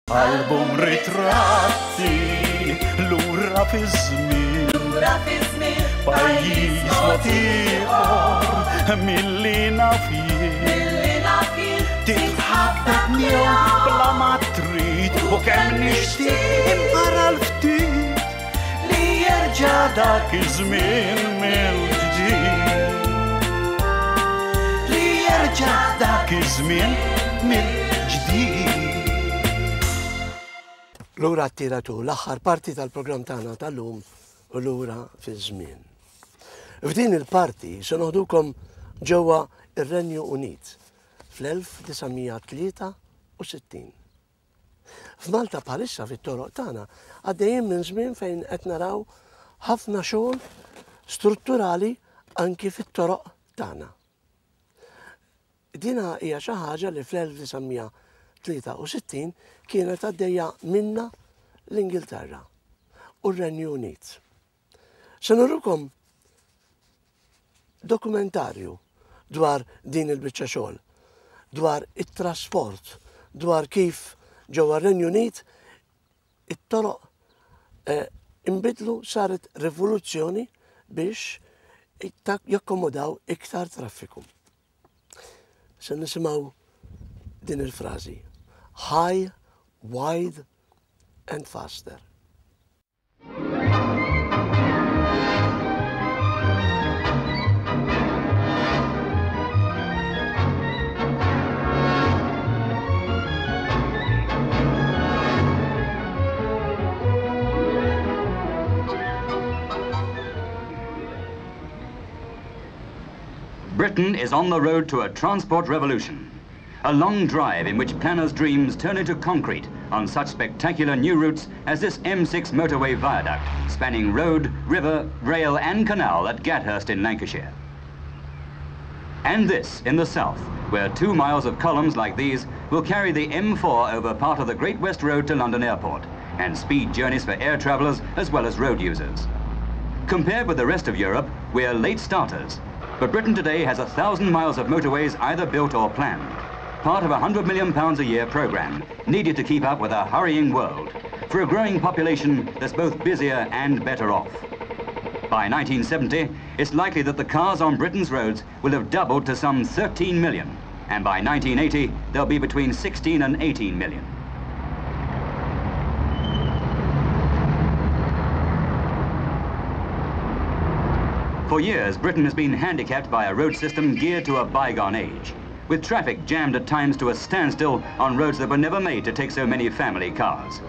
Album ritratti, lura fiż-żmien. Lura fiż-żmien. Pajjiż motiħor, millina fien. Titħabbeb miegħu bla ma trid u kemm nixtieq impara l-ftit li jerġa' dak iż-żmien mill-ġdid. Li jerġa' dak iż-żmien mill-ġdid. Lura t-tiratu l-aħħar parti tal-programm tagħna tal-lum u lura fiż-żmien. F'din il-parti se noħdukom ġewwa ir-Renju Unit fl-1963. F'Malta bħalissa fit-toroq tagħna għaddejjin minn żmien fejn qed naraw ħafna xogħol strutturali anki fit-toroq tagħna. Dina hija xi ħaġa li fl-1963 kienet għaddejja minna l-Ingilterra u r-Renju Unit. Se nurrukom dokumentarju dwar din il-biċċa xogħol, dwar it-trasport, dwar kif ġewwa r-Renju Unit it-toroq inbidlu saret rivoluzzjoni biex jakkomodaw iktar traffiku. Se nisimgħu din il-frażi: high, wide and faster. Britain is on the road to a transport revolution. A long drive in which planners' dreams turn into concrete on such spectacular new routes as this M6 motorway viaduct, spanning road, river, rail and canal at Gathurst in Lancashire. And this in the south, where 2 miles of columns like these will carry the M4 over part of the Great West Road to London Airport and speed journeys for air travellers as well as road users. Compared with the rest of Europe, we're late starters, but Britain today has 1,000 miles of motorways either built or planned, part of a £100 million a year programme needed to keep up with a hurrying world for a growing population that's both busier and better off. By 1970, it's likely that the cars on Britain's roads will have doubled to some 13 million, and by 1980, there'll be between 16 and 18 million. For years, Britain has been handicapped by a road system geared to a bygone age, with traffic jammed at times to a standstill on roads that were never made to take so many family cars.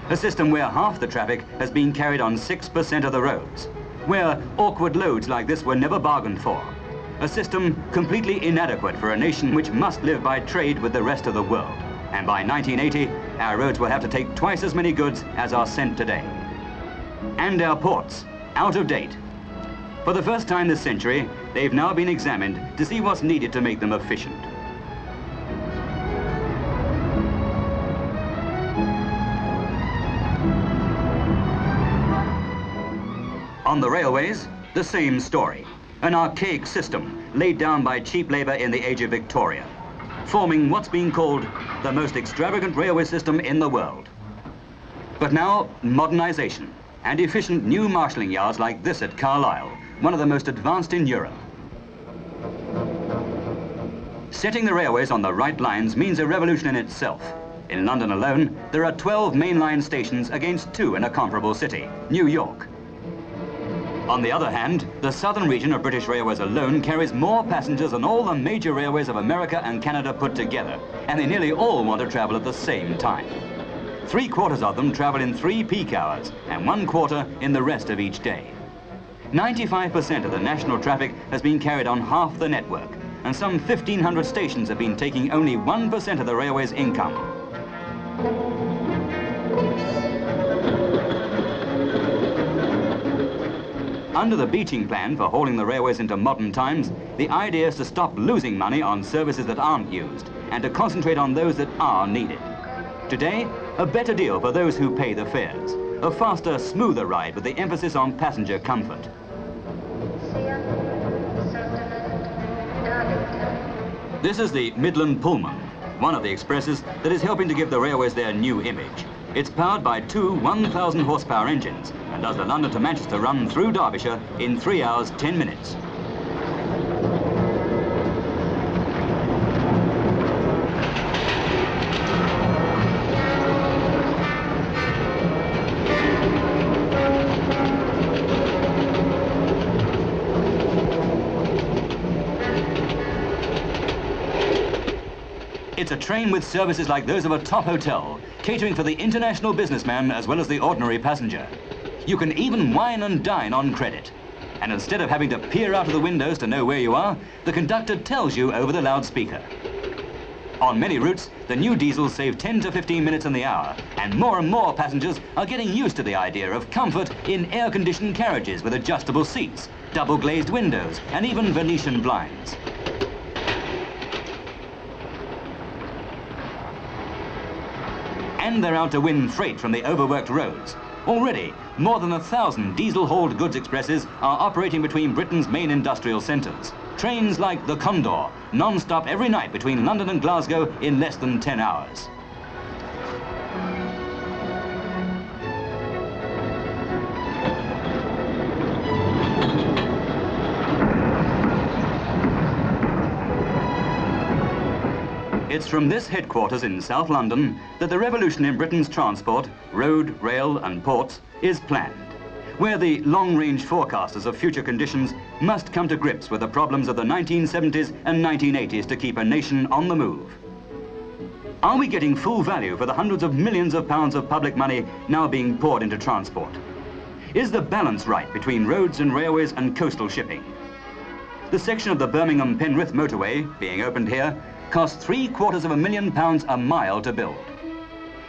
A system where half the traffic has been carried on 6% of the roads, where awkward loads like this were never bargained for. A system completely inadequate for a nation which must live by trade with the rest of the world. And by 1980, our roads will have to take twice as many goods as are sent today. And our ports, out of date. For the first time this century, they've now been examined to see what's needed to make them efficient. On the railways, the same story. An archaic system laid down by cheap labour in the age of Victoria, forming what's been called the most extravagant railway system in the world. But now, modernisation and efficient new marshalling yards like this at Carlisle, one of the most advanced in Europe. Setting the railways on the right lines means a revolution in itself. In London alone, there are 12 mainline stations against 2 in a comparable city, New York. On the other hand, the southern region of British Railways alone carries more passengers than all the major railways of America and Canada put together, and they nearly all want to travel at the same time. 3/4 of them travel in 3 peak hours, and 1/4 in the rest of each day. 95% of the national traffic has been carried on half the network, and some 1,500 stations have been taking only 1% of the railway's income. Under the Beeching plan for hauling the railways into modern times, the idea is to stop losing money on services that aren't used and to concentrate on those that are needed. Today, a better deal for those who pay the fares, a faster, smoother ride with the emphasis on passenger comfort. This is the Midland Pullman, one of the expresses that is helping to give the railways their new image. It's powered by two 1,000 horsepower engines and does the London to Manchester run through Derbyshire in 3 hours, 10 minutes. It's a train with services like those of a top hotel, catering for the international businessman as well as the ordinary passenger. You can even wine and dine on credit. And instead of having to peer out of the windows to know where you are, the conductor tells you over the loudspeaker. On many routes, the new diesels save 10 to 15 minutes in the hour, and more passengers are getting used to the idea of comfort in air-conditioned carriages with adjustable seats, double-glazed windows, and even Venetian blinds. And they're out to win freight from the overworked roads. Already, more than 1,000 diesel-hauled goods expresses are operating between Britain's main industrial centres. Trains like the Condor, non-stop every night between London and Glasgow in less than 10 hours. It's from this headquarters in South London that the revolution in Britain's transport, road, rail and ports, is planned, where the long-range forecasters of future conditions must come to grips with the problems of the 1970s and 1980s to keep a nation on the move. Are we getting full value for the hundreds of millions of pounds of public money now being poured into transport? Is the balance right between roads and railways and coastal shipping? The section of the Birmingham-Penrith motorway, being opened here, costs £750,000 a mile to build.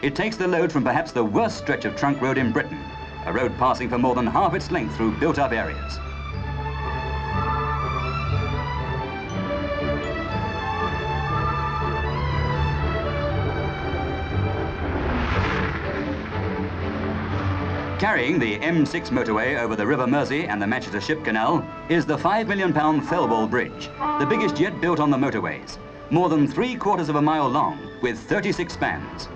It takes the load from perhaps the worst stretch of trunk road in Britain, a road passing for more than half its length through built-up areas. Carrying the M6 motorway over the River Mersey and the Manchester Ship Canal is the £5 million Fellwall Bridge, the biggest yet built on the motorways, more than 3/4 of a mile long with 36 spans.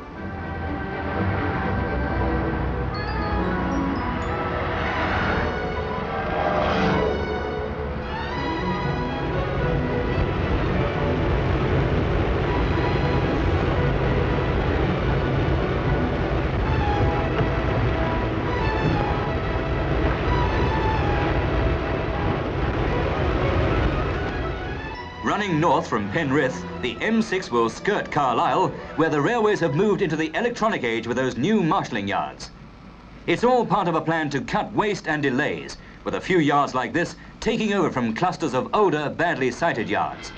Running north from Penrith, the M6 will skirt Carlisle, where the railways have moved into the electronic age with those new marshalling yards. It's all part of a plan to cut waste and delays, with a few yards like this taking over from clusters of older, badly sited yards.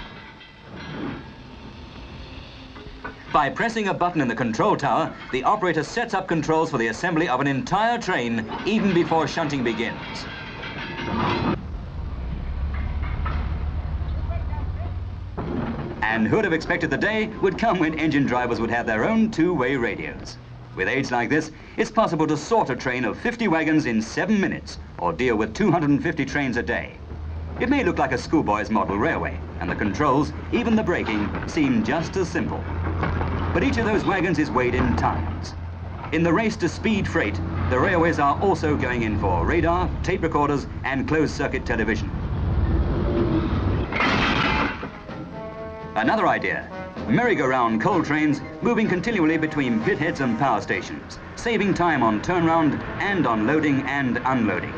By pressing a button in the control tower, the operator sets up controls for the assembly of an entire train even before shunting begins. And who'd have expected the day would come when engine drivers would have their own two-way radios. With aids like this, it's possible to sort a train of 50 wagons in 7 minutes, or deal with 250 trains a day. It may look like a schoolboy's model railway, and the controls, even the braking, seem just as simple. But each of those wagons is weighed in tons. In the race to speed freight, the railways are also going in for radar, tape recorders, and closed-circuit television. Another idea, merry-go-round coal trains moving continually between pitheads and power stations, saving time on turnaround and on loading and unloading.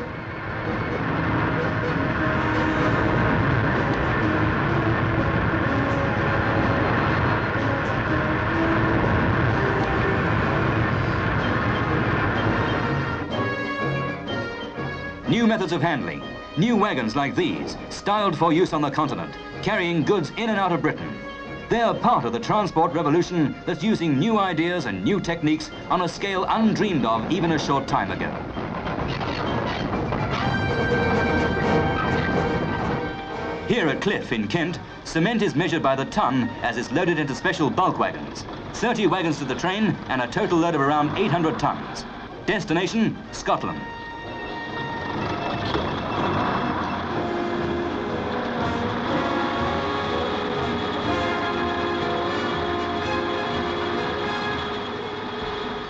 New methods of handling, new wagons like these, styled for use on the continent, carrying goods in and out of Britain. They're part of the transport revolution that's using new ideas and new techniques on a scale undreamed of even a short time ago. Here at Cliff in Kent, cement is measured by the ton as it's loaded into special bulk wagons. 30 wagons to the train and a total load of around 800 tons. Destination, Scotland.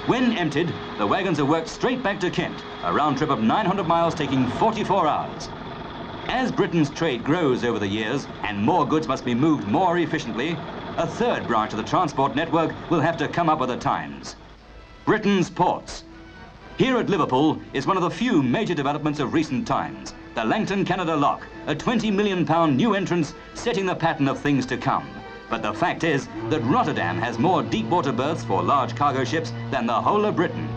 When emptied, the wagons are worked straight back to Kent, a round trip of 900 miles taking 44 hours. As Britain's trade grows over the years and more goods must be moved more efficiently, a third branch of the transport network will have to come up with the times. Britain's ports. Here at Liverpool is one of the few major developments of recent times, the Langton Canada Lock, a £20 million new entrance setting the pattern of things to come. But the fact is that Rotterdam has more deep water berths for large cargo ships than the whole of Britain.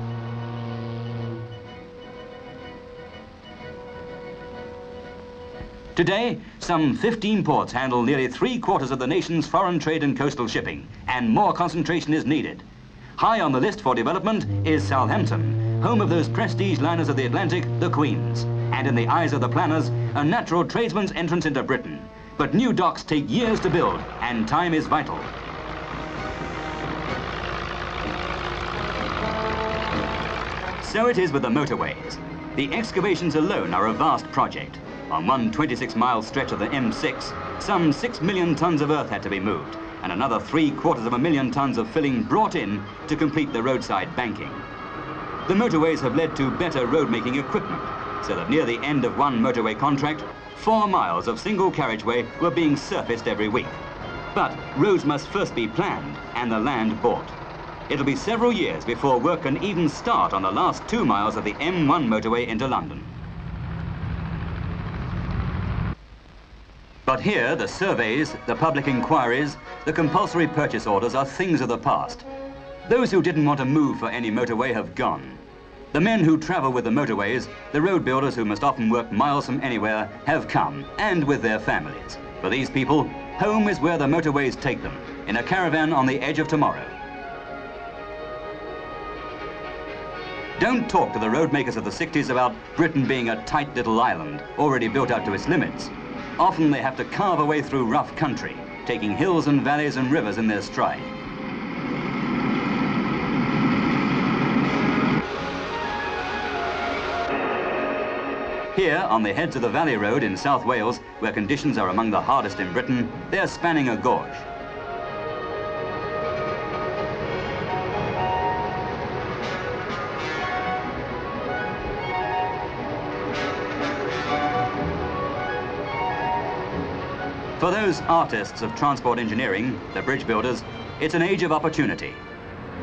Today, some 15 ports handle nearly 3/4 of the nation's foreign trade and coastal shipping, and more concentration is needed. High on the list for development is Southampton, home of those prestige liners of the Atlantic, the Queens, and in the eyes of the planners, a natural tradesman's entrance into Britain. But new docks take years to build, and time is vital. So it is with the motorways. The excavations alone are a vast project. On one 26-mile stretch of the M6, some 6 million tons of earth had to be moved, and another 750,000 tons of filling brought in to complete the roadside banking. The motorways have led to better road-making equipment, so that near the end of one motorway contract, 4 miles of single carriageway were being surfaced every week. But roads must first be planned and the land bought. It'll be several years before work can even start on the last 2 miles of the M1 motorway into London. But here, the surveys, the public inquiries, the compulsory purchase orders are things of the past. Those who didn't want to move for any motorway have gone. The men who travel with the motorways, the road builders who must often work miles from anywhere, have come, and with their families. For these people, home is where the motorways take them, in a caravan on the edge of tomorrow. Don't talk to the road makers of the 60s about Britain being a tight little island, already built out to its limits. Often they have to carve a way through rough country, taking hills and valleys and rivers in their stride. Here, on the heads of the Valley Road in South Wales, where conditions are among the hardest in Britain, they're spanning a gorge. For those artists of transport engineering, the bridge builders, it's an age of opportunity.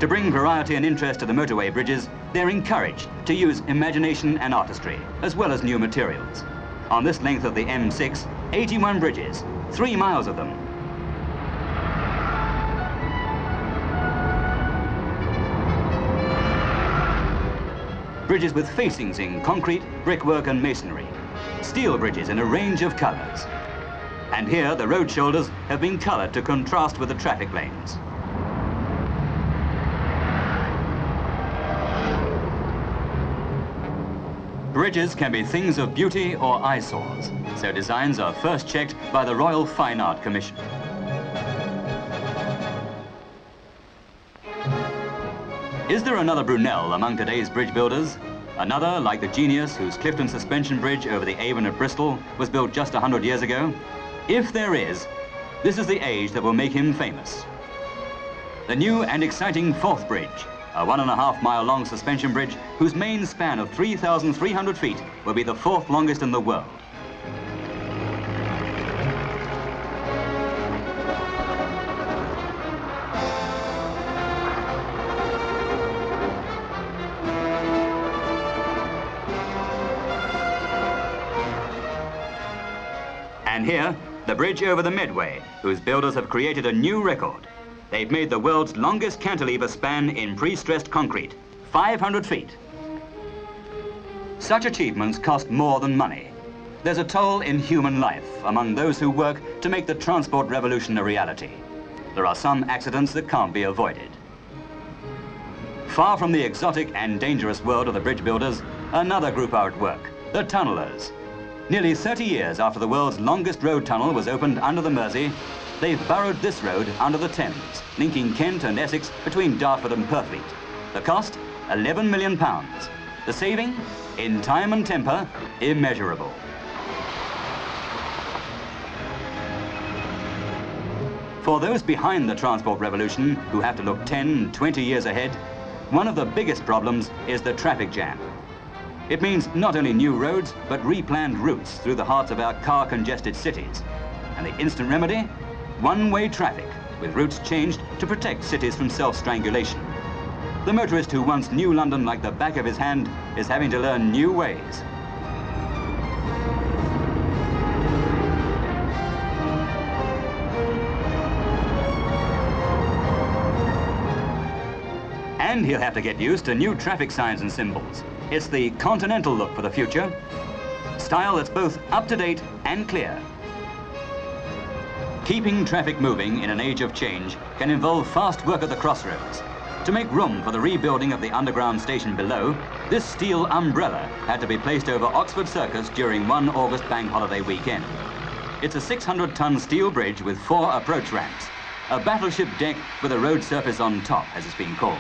To bring variety and interest to the motorway bridges, they're encouraged to use imagination and artistry, as well as new materials. On this length of the M6, 81 bridges, 3 miles of them. Bridges with facings in concrete, brickwork and masonry. Steel bridges in a range of colours. And here, the road shoulders have been coloured to contrast with the traffic lanes. Bridges can be things of beauty or eyesores, so designs are first checked by the Royal Fine Art Commission. Is there another Brunel among today's bridge builders? Another like the genius whose Clifton Suspension Bridge over the Avon at Bristol was built just 100 years ago? If there is, this is the age that will make him famous. The new and exciting Forth Bridge, a 1.5 mile long suspension bridge whose main span of 3,300 feet will be the 4th longest in the world. And here, the bridge over the Medway, whose builders have created a new record. They've made the world's longest cantilever span in pre-stressed concrete, 500 feet. Such achievements cost more than money. There's a toll in human life among those who work to make the transport revolution a reality. There are some accidents that can't be avoided. Far from the exotic and dangerous world of the bridge builders, another group are at work, the tunnellers. Nearly 30 years after the world's longest road tunnel was opened under the Mersey, they've burrowed this road under the Thames, linking Kent and Essex between Dartford and Purfleet. The cost, £11 million. The saving, in time and temper, immeasurable. For those behind the transport revolution who have to look 10, 20 years ahead, one of the biggest problems is the traffic jam. It means not only new roads, but replanned routes through the hearts of our car-congested cities. And the instant remedy? One-way traffic, with routes changed to protect cities from self-strangulation. The motorist who wants new London like the back of his hand is having to learn new ways. And he'll have to get used to new traffic signs and symbols. It's the continental look for the future. Style that's both up-to-date and clear. Keeping traffic moving in an age of change can involve fast work at the crossroads. To make room for the rebuilding of the underground station below, this steel umbrella had to be placed over Oxford Circus during one August bank holiday weekend. It's a 600-ton steel bridge with 4 approach ramps. A battleship deck with a road surface on top, as it's been called.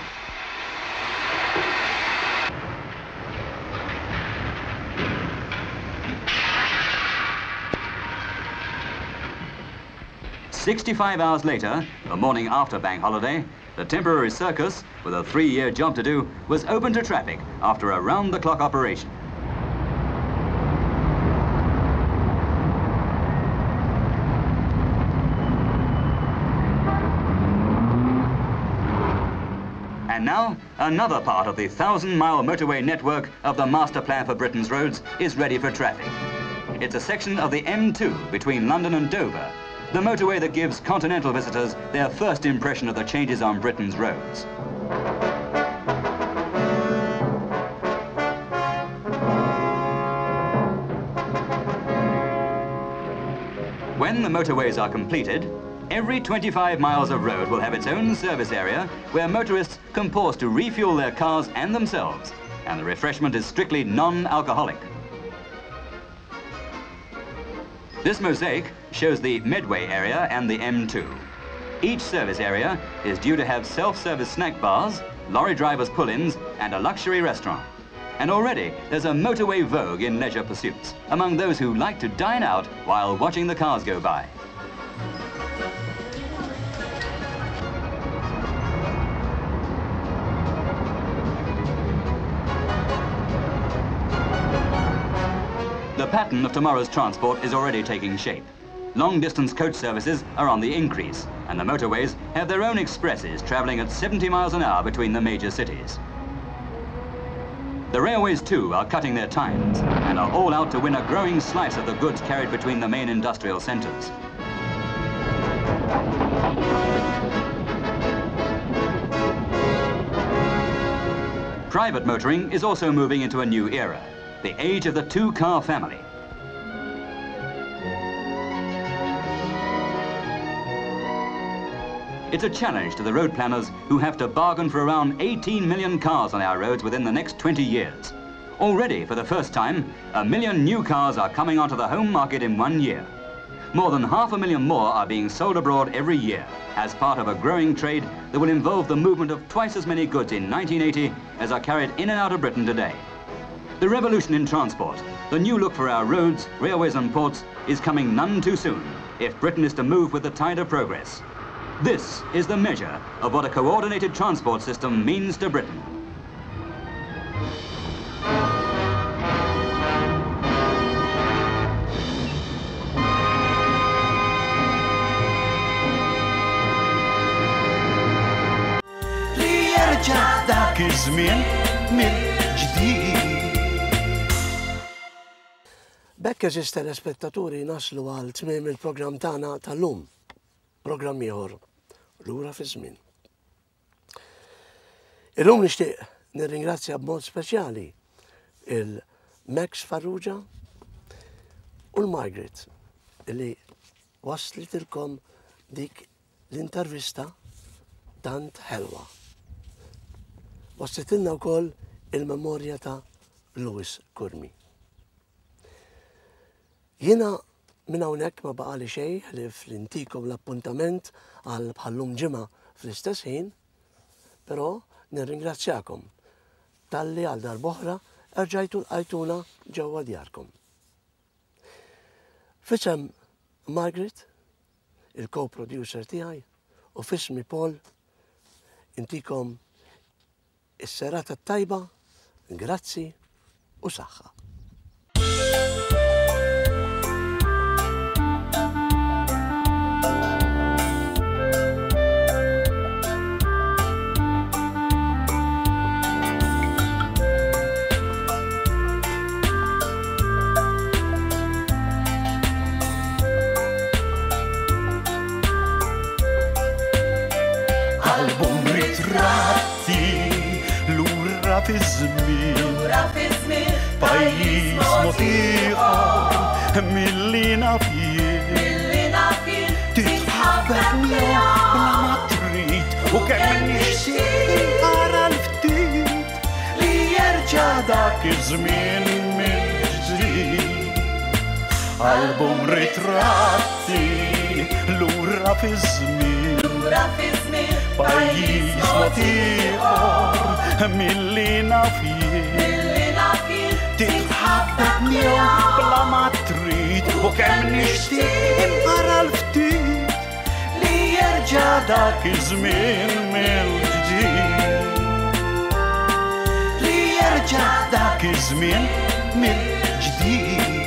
"65 hours later, the morning after bank holiday, the temporary circus, with a 3-year job to do, was open to traffic after a round-the-clock operation. And now, another part of the 1,000-mile motorway network of the Master Plan for Britain's roads is ready for traffic. It's a section of the M2 between London and Dover, the motorway that gives continental visitors their first impression of the changes on Britain's roads. When the motorways are completed, every 25 miles of road will have its own service area where motorists can pause to refuel their cars and themselves, and the refreshment is strictly non-alcoholic. This mosaic shows the Medway area and the M2. Each service area is due to have self-service snack bars, lorry drivers' pull-ins, and a luxury restaurant. And already there's a motorway vogue in leisure pursuits among those who like to dine out while watching the cars go by. The pattern of tomorrow's transport is already taking shape. Long-distance coach services are on the increase, and the motorways have their own expresses travelling at 70 miles an hour between the major cities. The railways, too, are cutting their times and are all out to win a growing slice of the goods carried between the main industrial centres. Private motoring is also moving into a new era, the age of the 2-car family. It's a challenge to the road planners who have to bargain for around 18 million cars on our roads within the next 20 years. Already, for the first time, 1 million new cars are coming onto the home market in 1 year. More than 500,000 more are being sold abroad every year as part of a growing trade that will involve the movement of twice as many goods in 1980 as are carried in and out of Britain today. The revolution in transport, the new look for our roads, railways and ports, is coming none too soon if Britain is to move with the tide of progress. This is the measure of what a coordinated transport system means to Britain. ليرجع ذاك الزمن من جديد. Bekk eżis telespettaturi naslu għal tmiem il-programm tagħna tal-lum. Programm ieħor Lura Fiz-Zmien. Illum nixtieq nirringrazzja b'mod speċjali il-Max Farrugia u l-Margaret li waslitilkom dik l-intervista tant ħelwa. Waslitilna wkoll il-memorja ta' Lewis Curmi. Jiena minn hawnhekk ma baqali xejn li fl-intikom l-appuntament għal bħallum ġimgħa fl-istess ħin, però nirringrazzjakom talli għal darb'oħra erġajtu lqajtuna ġewwa djarkom. Fisem Margaret, il-co-producer tiegħi, u fismi Paul, intikom Is-serata tajba, grazzi u saħħa. Album ritratti, lura Fiz-Zmien, pajjiż motiħor, millina fien, titħabbek miegħu bla ma trid, u kemm nixtieq ara l-ftit li jerġa' dak iż-żmien mill-ġdid. Album ritratti, lura Fiz-Zmien, pajjiż motiħor, millina fien, titħabbek miegħu bla ma trid, u kemm nixtieq ara l-ftit li jerġa' dak iż-żmien mill-ġdid. Li jerġa' dak iż-żmien mill-ġdid.